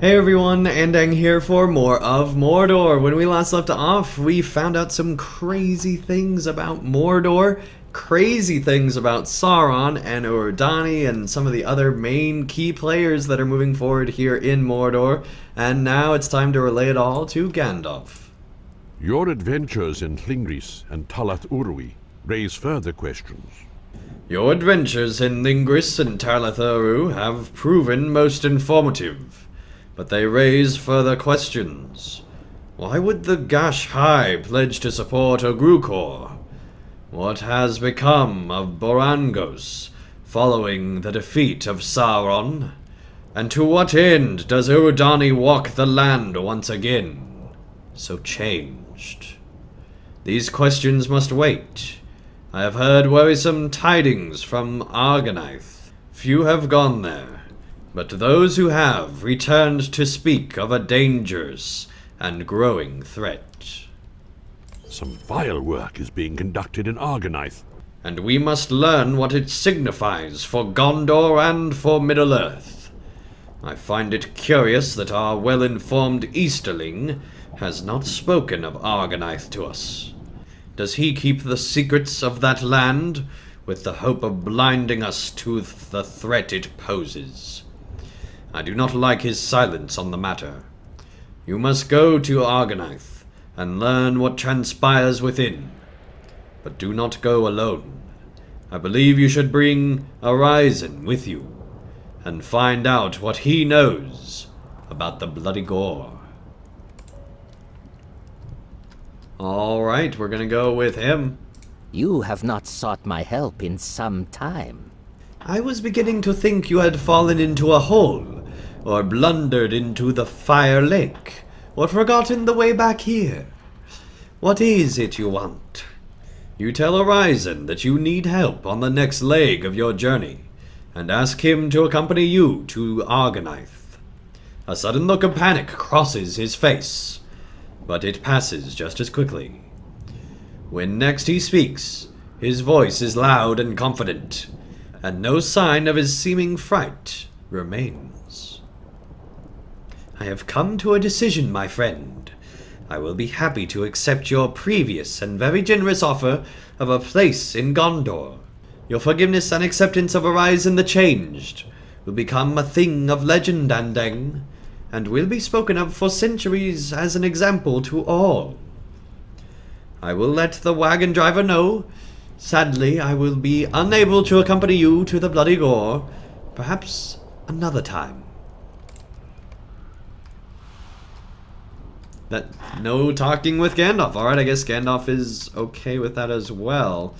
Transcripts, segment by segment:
Hey everyone, Andang here for more of Mordor. When we last left off, we found out some crazy things about Mordor, crazy things about Sauron and Urodani and some of the other main key players that are moving forward here in Mordor, and now it's time to relay it all to Gandalf. Your adventures in Llingris and Talat Urwi raise further questions. Your adventures in Llingris and Talat Uru have proven most informative. But they raise further questions. Why would the Gash High pledge to support Ogrukor? What has become of Borangos following the defeat of Sauron? And to what end does Urodani walk the land once again, so changed? These questions must wait. I have heard worrisome tidings from Argonath. Few have gone there. But those who have returned to speak of a dangerous and growing threat. Some vile work is being conducted in Argonath. And we must learn what it signifies for Gondor and for Middle-earth. I find it curious that our well-informed Easterling has not spoken of Argonath to us. Does he keep the secrets of that land with the hope of blinding us to the threat it poses? I do not like his silence on the matter. You must go to Argonath and learn what transpires within. But do not go alone. I believe you should bring Arisen with you and find out what he knows about the Bloody Gore. Alright, we're gonna go with him. You have not sought my help in some time. I was beginning to think you had fallen into a hole, or blundered into the Fire Lake, or forgotten the way back here. What is it you want? You tell Arisen that you need help on the next leg of your journey, and ask him to accompany you to Argonath. A sudden look of panic crosses his face, but it passes just as quickly. When next he speaks, his voice is loud and confident, and no sign of his seeming fright remains. I have come to a decision, my friend. I will be happy to accept your previous and very generous offer of a place in Gondor. Your forgiveness and acceptance of Arisen the Changed will become a thing of legend, Andang, and will be spoken of for centuries as an example to all. I will let the wagon driver know. Sadly, I will be unable to accompany you to the Bloody Gore. Perhaps another time. No talking with Gandalf. Alright, I guess Gandalf is okay with that as well.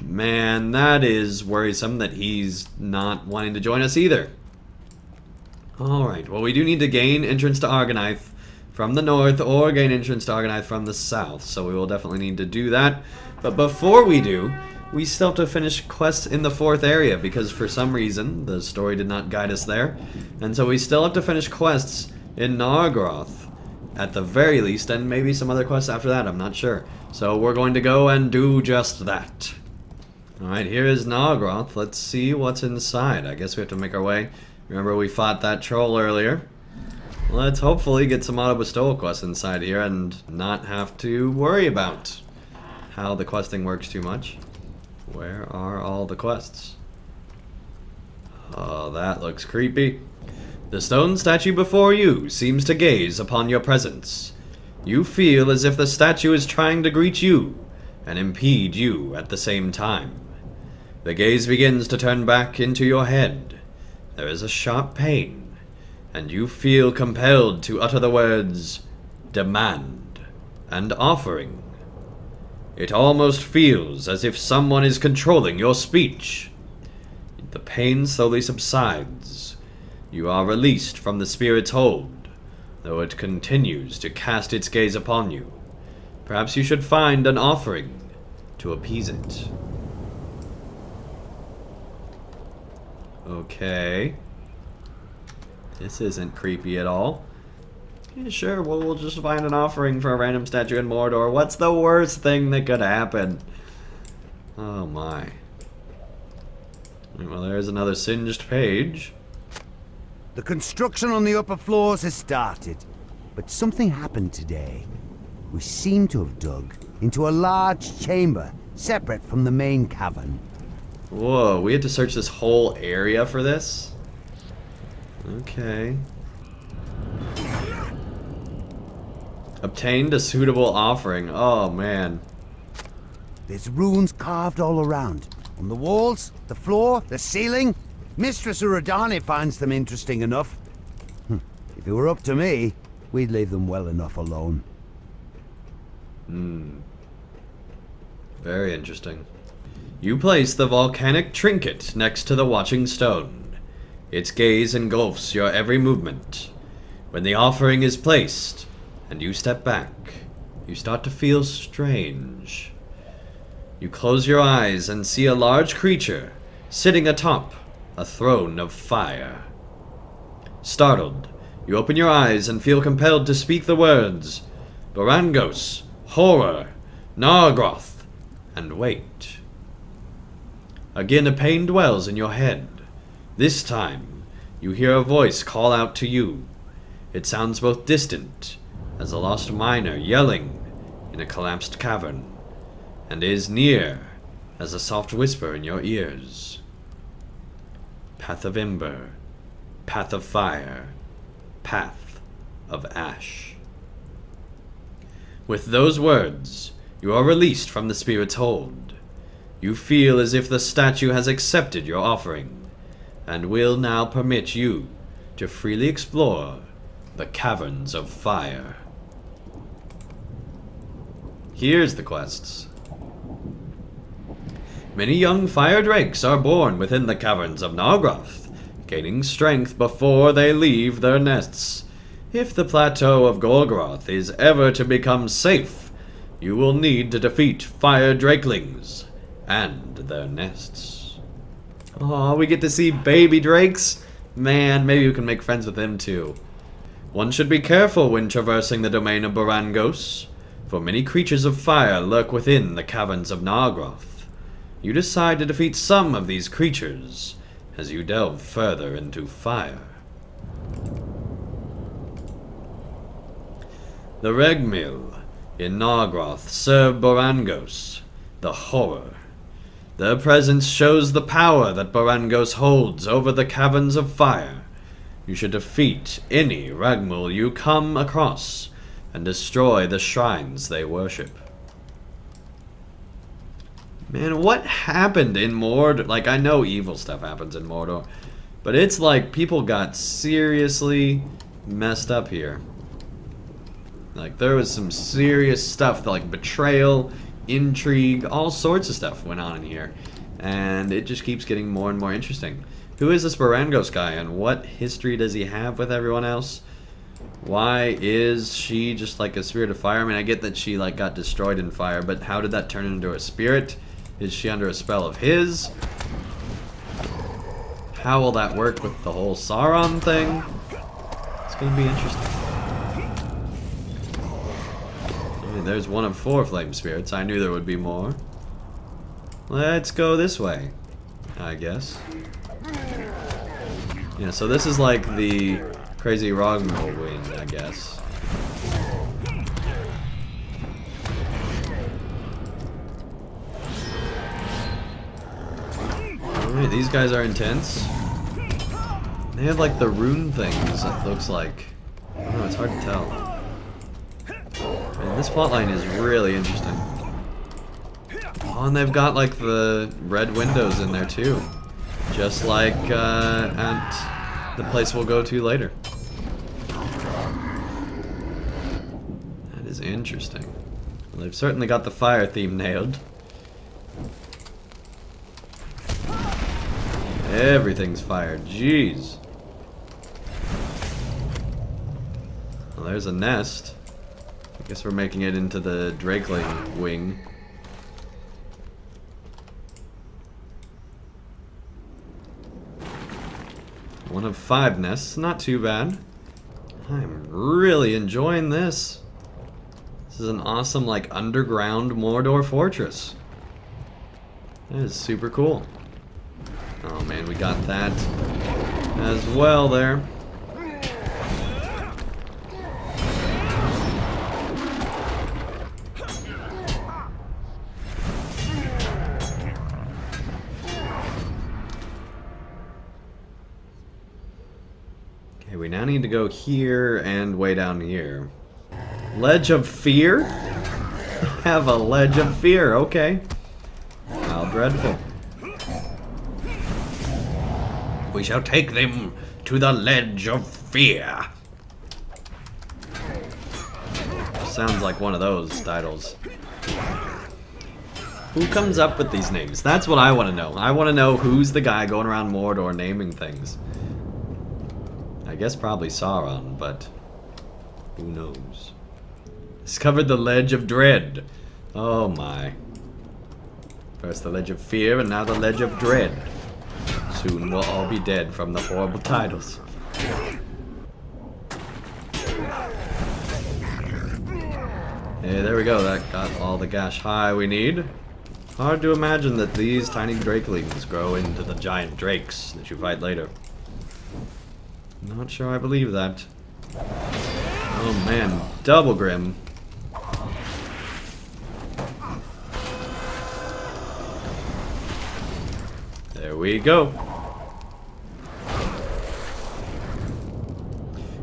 Man, that is worrisome that he's not wanting to join us either. Alright, well we do need to gain entrance to Argonath from the north or gain entrance to Argonath from the south. So we will definitely need to do that. But before we do, we still have to finish quests in the 4th area because for some reason the story did not guide us there. And so we still have to finish quests in Nargothrond at the very least, and maybe some other quests after that, I'm not sure. So we're going to go and do just that. Alright, here is Nargothrond. Let's see what's inside. I guess we have to make our way. Remember we fought that troll earlier. Let's hopefully get some auto-bestowal quests inside here and not have to worry about how the questing works too much. Where are all the quests? Oh, that looks creepy. The stone statue before you seems to gaze upon your presence. You feel as if the statue is trying to greet you and impede you at the same time. The gaze begins to turn back into your head. There is a sharp pain, and you feel compelled to utter the words, demand and offering. It almost feels as if someone is controlling your speech. The pain slowly subsides. You are released from the spirit's hold, though it continues to cast its gaze upon you. Perhaps you should find an offering to appease it. Okay. This isn't creepy at all. Yeah, sure, well, we'll just find an offering for a random statue in Mordor. What's the worst thing that could happen? Oh my. Well, there's another singed page. The construction on the upper floors has started, but something happened today. We seem to have dug into a large chamber separate from the main cavern. Whoa, we had to search this whole area for this? Okay. Obtained a suitable offering. Oh, man. There's runes carved all around. On the walls, the floor, the ceiling. Mistress Uradani finds them interesting enough. If it were up to me, we'd leave them well enough alone. Very interesting. You place the volcanic trinket next to the watching stone. Its gaze engulfs your every movement. When the offering is placed, and you step back, you start to feel strange. You close your eyes and see a large creature sitting atop a throne of fire. Startled, you open your eyes and feel compelled to speak the words Barangos, Horror, Nargroth, and wait. Again a pain dwells in your head. This time, you hear a voice call out to you. It sounds both distant, as a lost miner yelling in a collapsed cavern, and is near, as a soft whisper in your ears. Path of Ember, Path of Fire, Path of Ash. With those words, you are released from the spirit's hold. You feel as if the statue has accepted your offering, and will now permit you to freely explore the Caverns of Fire. Here's the quests. Many young fire drakes are born within the caverns of Nargroth, gaining strength before they leave their nests. If the plateau of Gorgoroth is ever to become safe, you will need to defeat fire drakelings and their nests. Oh, we get to see baby drakes? Man, maybe we can make friends with them too. One should be careful when traversing the domain of Barangos, for many creatures of fire lurk within the caverns of Nargroth. You decide to defeat some of these creatures as you delve further into fire. The Regmill in Nargroth serve Barangos, the Horror. Their presence shows the power that Barangos holds over the Caverns of Fire. You should defeat any Regmill you come across and destroy the shrines they worship. Man, what happened in Mordor? Like, I know evil stuff happens in Mordor, but it's like people got seriously messed up here. Like, there was some serious stuff, like betrayal, intrigue, all sorts of stuff went on in here. And it just keeps getting more and more interesting. Who is this Barangos guy, and what history does he have with everyone else? Why is she just like a spirit of fire? I mean, I get that she like got destroyed in fire, but how did that turn into a spirit? Is she under a spell of his? How will that work with the whole Sauron thing? It's gonna be interesting. I mean, there's one of 4 flame spirits. I knew there would be more. Let's go this way, I guess. Yeah, so this is like the crazy Rogmill wing, I guess. Alright, these guys are intense. They have like the rune things, it looks like. I don't know, it's hard to tell. Man, this plotline is really interesting. Oh, and they've got like the red windows in there too. Just like at the place we'll go to later. That is interesting. Well, they've certainly got the fire theme nailed. Everything's fire, jeez. Well, there's a nest. I guess we're making it into the Drakeling wing. One of 5 nests, not too bad. I'm really enjoying this. This is an awesome, like, underground Mordor fortress. That is super cool. Oh man, we got that as well there. Okay, we now need to go here and way down here. Ledge of Fear? Have a Ledge of Fear, okay. How dreadful. We shall take them to the Ledge of Fear. Sounds like one of those titles. Who comes up with these names? That's what I want to know. I want to know who's the guy going around Mordor naming things. I guess probably Sauron, but who knows? Discovered the Ledge of Dread. Oh my. First the Ledge of Fear and now the Ledge of Dread. Soon we'll all be dead from the horrible titles. Hey, there we go. That got all the gash high we need. Hard to imagine that these tiny drakelings grow into the giant drakes that you fight later. Not sure I believe that. Oh man, double grim. There we go.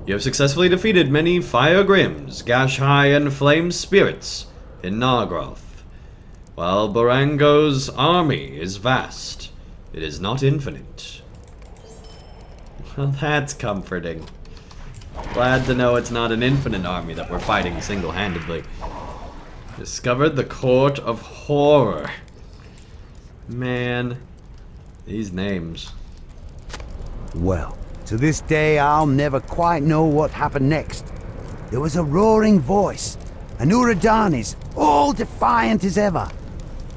You have successfully defeated many fire grims, gash high, and flame spirits in Nargroth. While Barango's army is vast, it is not infinite. Well, that's comforting. Glad to know it's not an infinite army that we're fighting single-handedly. Discovered the Court of Horror. Man, these names. Well, to this day I'll never quite know what happened next. There was a roaring voice, and Uradani's all defiant as ever.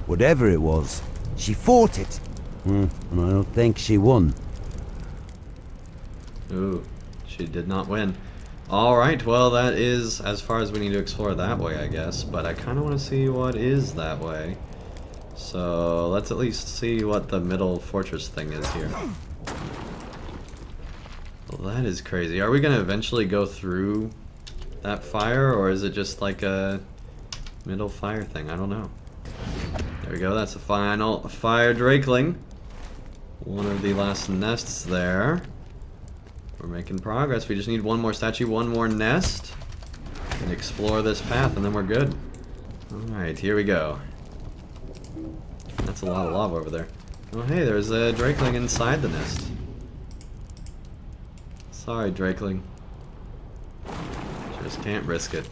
Whatever it was, she fought it. And I don't think she won. Ooh, she did not win. Alright, well that is as far as we need to explore that way, I guess. But I kind of want to see what is that way. So let's at least see what the middle fortress thing is here. Well, that is crazy. Are we going to eventually go through that fire, or is it just like a middle fire thing? I don't know. There we go, that's the final fire drakeling. One of the last nests there. We're making progress. We just need one more statue, one more nest, and explore this path, and then we're good. Alright, here we go. That's a lot of lava over there. Oh hey, there's a drakeling inside the nest. Sorry, drakeling. Just can't risk it.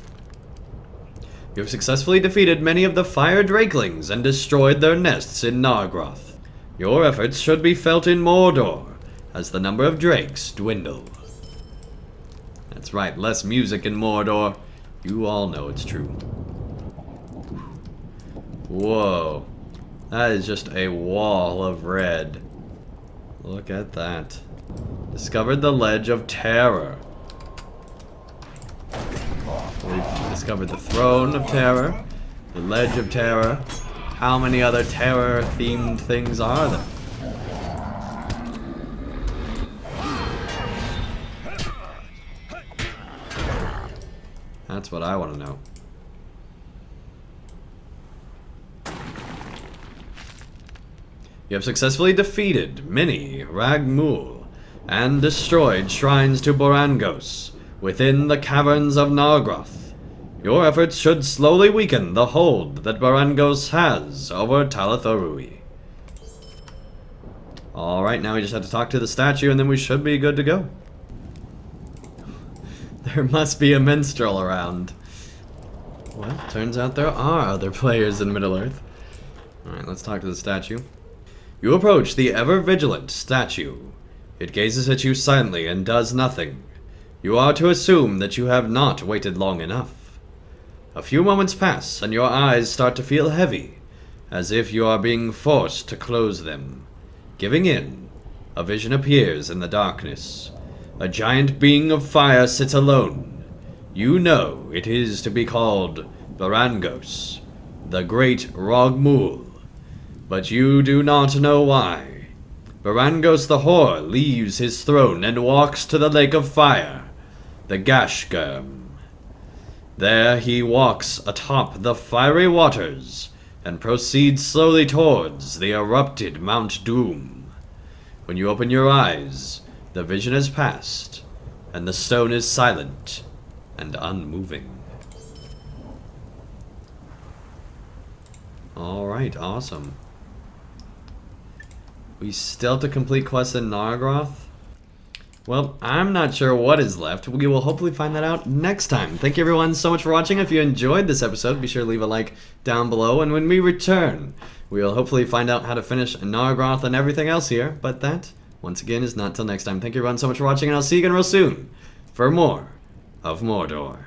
You have successfully defeated many of the fire drakelings and destroyed their nests in Nargroth. Your efforts should be felt in Mordor, as the number of drakes dwindle. That's right, less music in Mordor. You all know it's true. Whoa. That is just a wall of red. Look at that. Discovered the Ledge of Terror. We've discovered the Throne of Terror, the Ledge of Terror. How many other terror-themed things are there? That's what I want to know. You have successfully defeated many Ragmul and destroyed shrines to Borangos within the Caverns of Nargroth. Your efforts should slowly weaken the hold that Borangos has over Talatharui. Alright, now we just have to talk to the statue and then we should be good to go. There must be a minstrel around. Well, turns out there are other players in Middle-earth. Alright, let's talk to the statue. You approach the ever-vigilant statue. It gazes at you silently and does nothing. You are to assume that you have not waited long enough. A few moments pass, and your eyes start to feel heavy, as if you are being forced to close them. Giving in, a vision appears in the darkness. A giant being of fire sits alone. You know it is to be called Barangos, the Great Rogmul, but you do not know why. Barangos the Whore leaves his throne and walks to the Lake of Fire, the Gashgurm. There he walks atop the fiery waters and proceeds slowly towards the erupted Mount Doom. When you open your eyes, the vision has passed, and the stone is silent and unmoving. Alright, awesome. We still have to complete quests in Nargroth? Well, I'm not sure what is left. We will hopefully find that out next time. Thank you everyone so much for watching. If you enjoyed this episode, be sure to leave a like down below. And when we return, we will hopefully find out how to finish Nargroth and everything else here. But that, once again, is not till next time. Thank you everyone so much for watching, and I'll see you again real soon for more of Mordor.